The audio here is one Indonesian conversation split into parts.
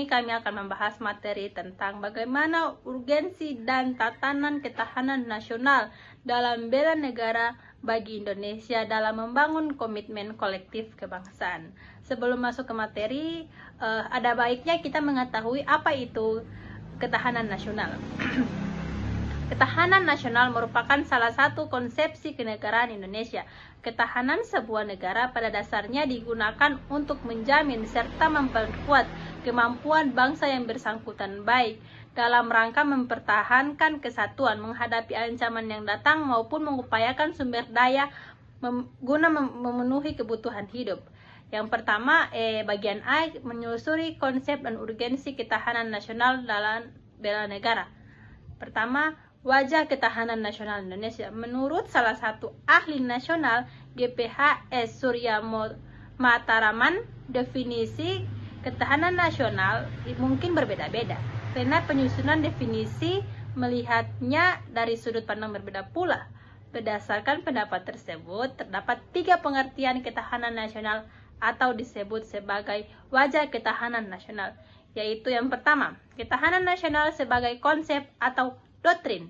ini kami akan membahas materi tentang bagaimana urgensi dan tatanan ketahanan nasional dalam bela negara bagi Indonesia dalam membangun komitmen kolektif kebangsaan. Sebelum masuk ke materi, ada baiknya kita mengetahui apa itu ketahanan nasional. Ketahanan nasional merupakan salah satu konsepsi kenegaraan Indonesia. Ketahanan sebuah negara pada dasarnya digunakan untuk menjamin serta memperkuat kemampuan bangsa yang bersangkutan, baik dalam rangka mempertahankan kesatuan menghadapi ancaman yang datang maupun mengupayakan sumber daya guna memenuhi kebutuhan hidup. Yang pertama, bagian A, menelusuri konsep dan urgensi ketahanan nasional dalam bela negara. Pertama, wajah ketahanan nasional Indonesia. Menurut salah satu ahli nasional, GPHS Surya Mataraman, definisi ketahanan nasional mungkin berbeda-beda, karena penyusunan definisi melihatnya dari sudut pandang berbeda pula. Berdasarkan pendapat tersebut, terdapat 3 pengertian ketahanan nasional atau disebut sebagai wajah ketahanan nasional, yaitu yang pertama, ketahanan nasional sebagai konsep atau doktrin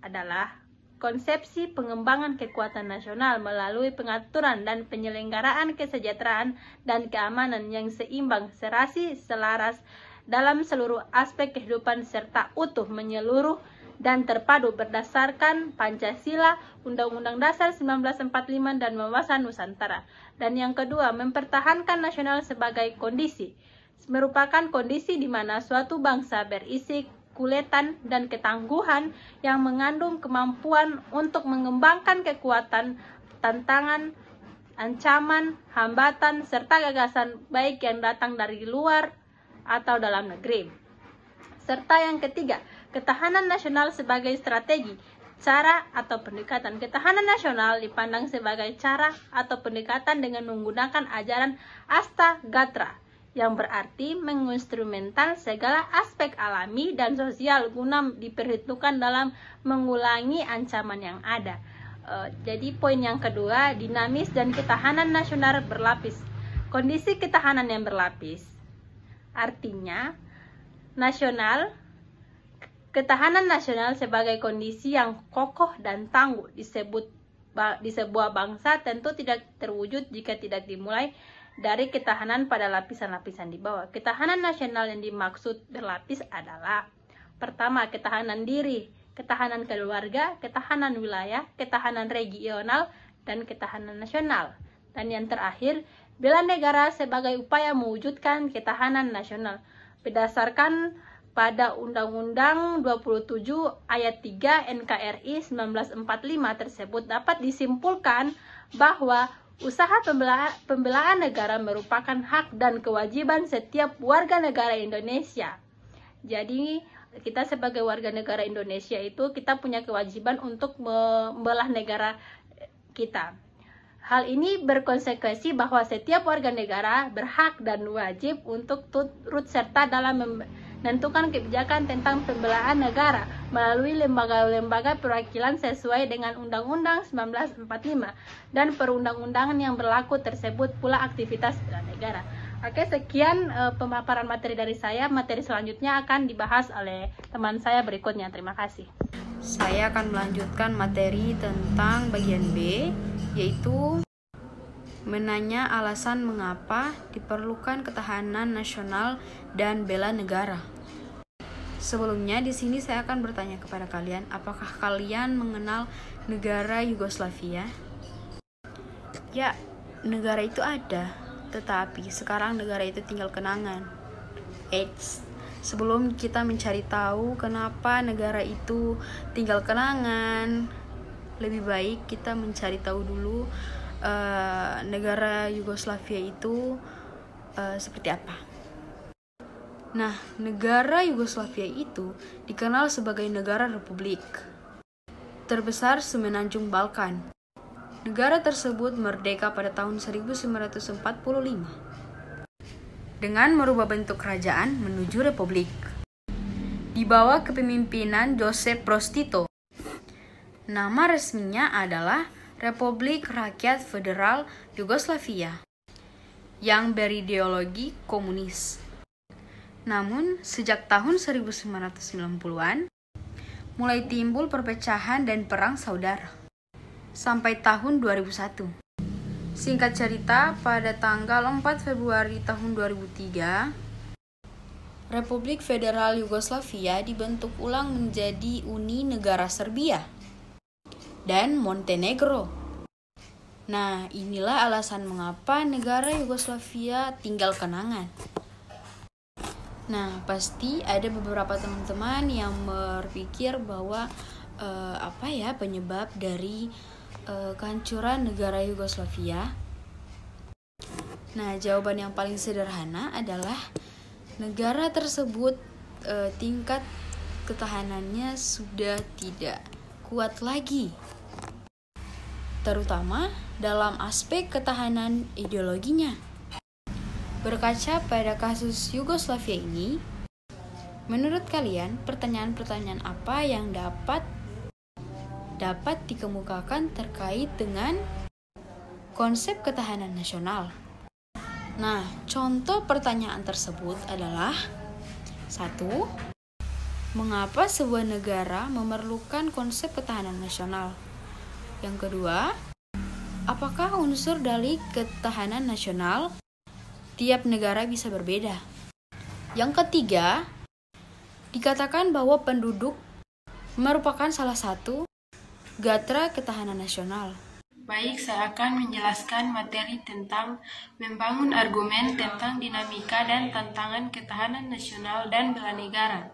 adalah konsepsi pengembangan kekuatan nasional melalui pengaturan dan penyelenggaraan kesejahteraan dan keamanan yang seimbang, serasi, selaras dalam seluruh aspek kehidupan serta utuh, menyeluruh dan terpadu berdasarkan Pancasila, Undang-Undang Dasar 1945 dan Wawasan Nusantara. Dan yang kedua, mempertahankan nasional sebagai kondisi, merupakan kondisi di mana suatu bangsa berisi kuletan dan ketangguhan yang mengandung kemampuan untuk mengembangkan kekuatan, tantangan, ancaman, hambatan, serta gagasan baik yang datang dari luar atau dalam negeri. Serta yang ketiga, ketahanan nasional sebagai strategi, cara atau pendekatan. Ketahanan nasional dipandang sebagai cara atau pendekatan dengan menggunakan ajaran Astagatra, yang berarti menginstrumental segala aspek alami dan sosial guna diperhitungkan dalam mengulangi ancaman yang ada. Jadi poin yang kedua, dinamis dan ketahanan nasional berlapis. Kondisi ketahanan yang berlapis artinya ketahanan nasional sebagai kondisi yang kokoh dan tangguh di sebuah bangsa tentu tidak terwujud jika tidak dimulai dari ketahanan pada lapisan-lapisan di bawah. Ketahanan nasional yang dimaksud berlapis adalah pertama, ketahanan diri, ketahanan keluarga, ketahanan wilayah, ketahanan regional, dan ketahanan nasional. Dan yang terakhir, bela negara sebagai upaya mewujudkan ketahanan nasional. Berdasarkan pada Undang-Undang 27 Ayat 3 NKRI 1945 tersebut dapat disimpulkan bahwa usaha pembelaan negara merupakan hak dan kewajiban setiap warga negara Indonesia. Jadi kita sebagai warga negara Indonesia itu kita punya kewajiban untuk membelah negara kita. Hal ini berkonsekuensi bahwa setiap warga negara berhak dan wajib untuk turut serta dalam menentukan kebijakan tentang pembelaan negara melalui lembaga-lembaga perwakilan sesuai dengan Undang-Undang 1945 dan perundang-undangan yang berlaku tersebut pula aktivitas bela negara. Oke, sekian pemaparan materi dari saya. Materi selanjutnya akan dibahas oleh teman saya berikutnya. Terima kasih. Saya akan melanjutkan materi tentang bagian B, yaitu menanya alasan mengapa diperlukan ketahanan nasional dan bela negara. Sebelumnya di sini saya akan bertanya kepada kalian, apakah kalian mengenal negara Yugoslavia? Ya, negara itu ada, tetapi sekarang negara itu tinggal kenangan. Sebelum kita mencari tahu kenapa negara itu tinggal kenangan, lebih baik kita mencari tahu dulu negara Yugoslavia itu seperti apa. Nah, negara Yugoslavia itu dikenal sebagai negara republik terbesar semenanjung Balkan. Negara tersebut merdeka pada tahun 1945 dengan merubah bentuk kerajaan menuju republik di bawah kepemimpinan Josip Broz Tito. Nama resminya adalah Republik Rakyat Federal Yugoslavia yang berideologi komunis. Namun, sejak tahun 1990-an, mulai timbul perpecahan dan perang saudara. Sampai tahun 2001. Singkat cerita, pada tanggal 4 Februari tahun 2003, Republik Federal Yugoslavia dibentuk ulang menjadi Uni Negara Serbia dan Montenegro. Nah, inilah alasan mengapa negara Yugoslavia tinggal kenangan. Nah, pasti ada beberapa teman-teman yang berpikir bahwa penyebab dari kehancuran negara Yugoslavia. Nah, jawaban yang paling sederhana adalah negara tersebut tingkat ketahanannya sudah tidak kuat lagi, terutama dalam aspek ketahanan ideologinya. Berkaca pada kasus Yugoslavia ini, menurut kalian pertanyaan-pertanyaan apa yang dapat dikemukakan terkait dengan konsep ketahanan nasional? Nah, contoh pertanyaan tersebut adalah 1. Mengapa sebuah negara memerlukan konsep ketahanan nasional? Yang kedua, apakah unsur dari ketahanan nasional tiap negara bisa berbeda? Yang ketiga, dikatakan bahwa penduduk merupakan salah satu gatra ketahanan nasional. Baik, saya akan menjelaskan materi tentang membangun argumen tentang dinamika dan tantangan ketahanan nasional dan bela negara.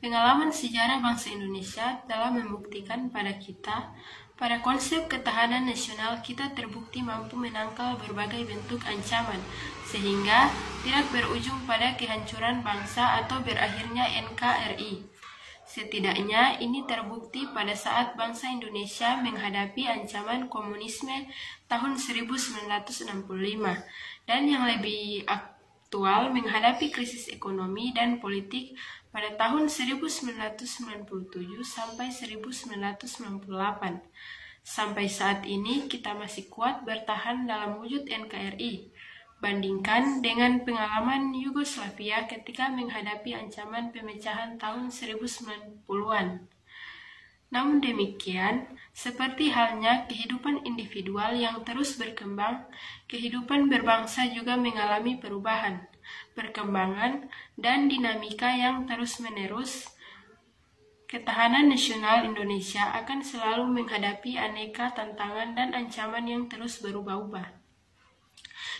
Pengalaman sejarah bangsa Indonesia telah membuktikan pada kita, pada konsep ketahanan nasional kita terbukti mampu menangkal berbagai bentuk ancaman, sehingga tidak berujung pada kehancuran bangsa atau berakhirnya NKRI. Setidaknya ini terbukti pada saat bangsa Indonesia menghadapi ancaman komunisme tahun 1965 dan yang lebih aktual menghadapi krisis ekonomi dan politik pada tahun 1997 sampai 1998. Sampai saat ini kita masih kuat bertahan dalam wujud NKRI. Bandingkan dengan pengalaman Yugoslavia ketika menghadapi ancaman pemecahan tahun 1990-an. Namun demikian, seperti halnya kehidupan individual yang terus berkembang, kehidupan berbangsa juga mengalami perubahan, perkembangan, dan dinamika yang terus-menerus. Ketahanan nasional Indonesia akan selalu menghadapi aneka tantangan dan ancaman yang terus berubah-ubah.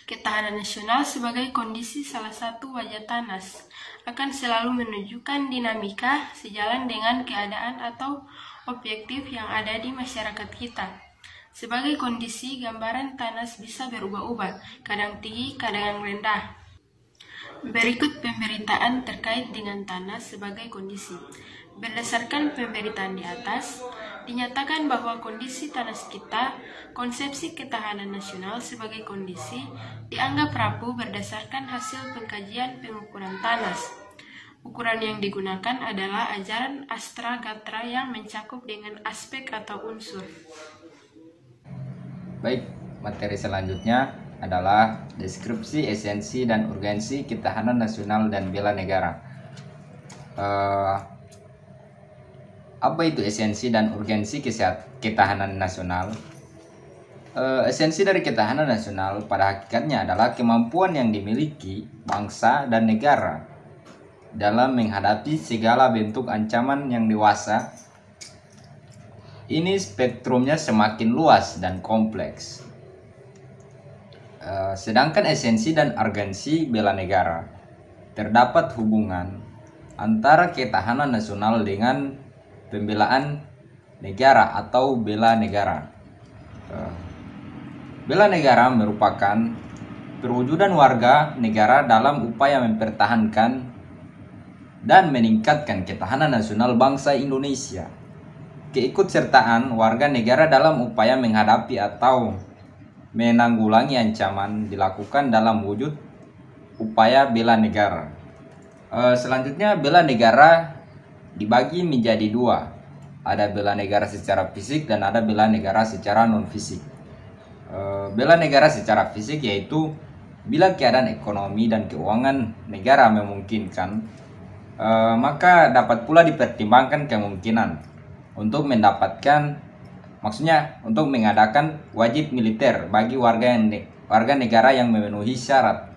Ketahanan nasional sebagai kondisi salah satu wajah TANAS akan selalu menunjukkan dinamika sejalan dengan keadaan atau objektif yang ada di masyarakat kita. Sebagai kondisi, gambaran TANAS bisa berubah-ubah, kadang tinggi, kadang rendah. Berikut pemberitaan terkait dengan TANAS sebagai kondisi. Berdasarkan pemberitaan di atas, dinyatakan bahwa kondisi TANAS kita, konsepsi ketahanan nasional sebagai kondisi, dianggap rapuh berdasarkan hasil pengkajian pengukuran TANAS. Ukuran yang digunakan adalah ajaran Astra Gatra yang mencakup dengan aspek atau unsur. Baik, materi selanjutnya adalah deskripsi esensi dan urgensi ketahanan nasional dan bela negara. Apa itu esensi dan urgensi ketahanan nasional? Esensi dari ketahanan nasional pada hakikatnya adalah kemampuan yang dimiliki bangsa dan negara dalam menghadapi segala bentuk ancaman yang dewasa. Ini spektrumnya semakin luas dan kompleks. Sedangkan esensi dan urgensi bela negara, terdapat hubungan antara ketahanan nasional dengan pembelaan negara atau bela negara. Bela negara merupakan perwujudan warga negara dalam upaya mempertahankan dan meningkatkan ketahanan nasional bangsa Indonesia. Keikutsertaan warga negara dalam upaya menghadapi atau menanggulangi ancaman dilakukan dalam wujud upaya bela negara. Selanjutnya, bela negara dibagi menjadi dua. Ada bela negara secara fisik dan ada bela negara secara non-fisik. Bela negara secara fisik yaitu Bila keadaan ekonomi dan keuangan negara memungkinkan, maka dapat pula dipertimbangkan kemungkinan untuk untuk mengadakan wajib militer bagi warga negara yang memenuhi syarat,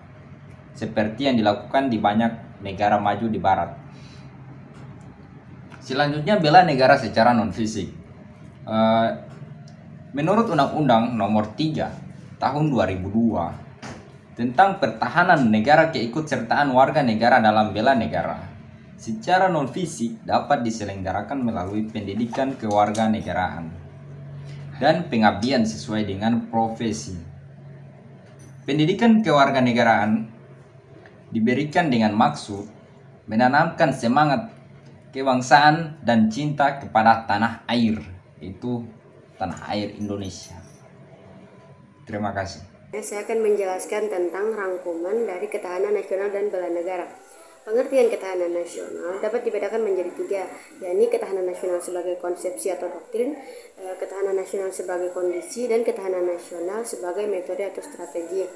seperti yang dilakukan di banyak negara maju di barat. Selanjutnya, bela negara secara non-fisik. Menurut Undang-Undang Nomor 3 Tahun 2002 tentang pertahanan negara, keikutsertaan warga negara dalam bela negara secara non-fisik dapat diselenggarakan melalui pendidikan kewarganegaraan dan pengabdian sesuai dengan profesi. Pendidikan kewarganegaraan diberikan dengan maksud menanamkan semangat kebangsaan dan cinta kepada tanah air, itu tanah air Indonesia. Terima kasih. Saya akan menjelaskan tentang rangkuman dari ketahanan nasional dan bela negara. Pengertian ketahanan nasional dapat dibedakan menjadi 3, yakni ketahanan nasional sebagai konsepsi atau doktrin, ketahanan nasional sebagai kondisi, dan ketahanan nasional sebagai metode atau strategi.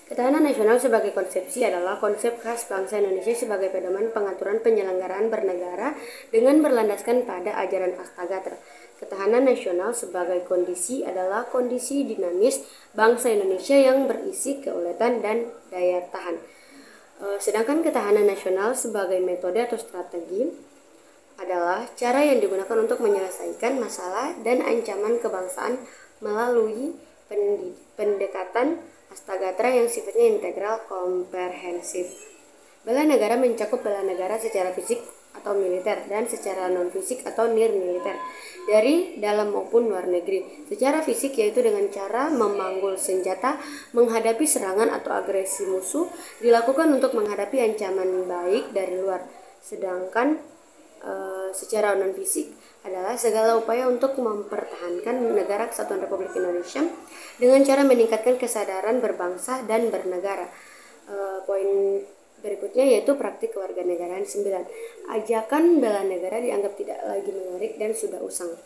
Ketahanan nasional sebagai konsepsi adalah konsep khas bangsa Indonesia sebagai pedoman pengaturan penyelenggaraan bernegara dengan berlandaskan pada ajaran Astagatra. Ketahanan nasional sebagai kondisi adalah kondisi dinamis bangsa Indonesia yang berisi keuletan dan daya tahan. Sedangkan ketahanan nasional sebagai metode atau strategi adalah cara yang digunakan untuk menyelesaikan masalah dan ancaman kebangsaan melalui pendekatan Astagatra yang sifatnya integral komprehensif. Bela negara mencakup bela negara secara fisik atau militer dan secara non-fisik atau nir-militer dari dalam maupun luar negeri. Secara fisik yaitu dengan cara memanggul senjata menghadapi serangan atau agresi musuh dilakukan untuk menghadapi ancaman baik dari luar. Sedangkan secara non-fisik adalah segala upaya untuk mempertahankan negara Kesatuan Republik Indonesia dengan cara meningkatkan kesadaran berbangsa dan bernegara. Poin berikutnya yaitu praktik kewarganegaraan 9. Ajakan bela negara dianggap tidak lagi menarik dan sudah usang.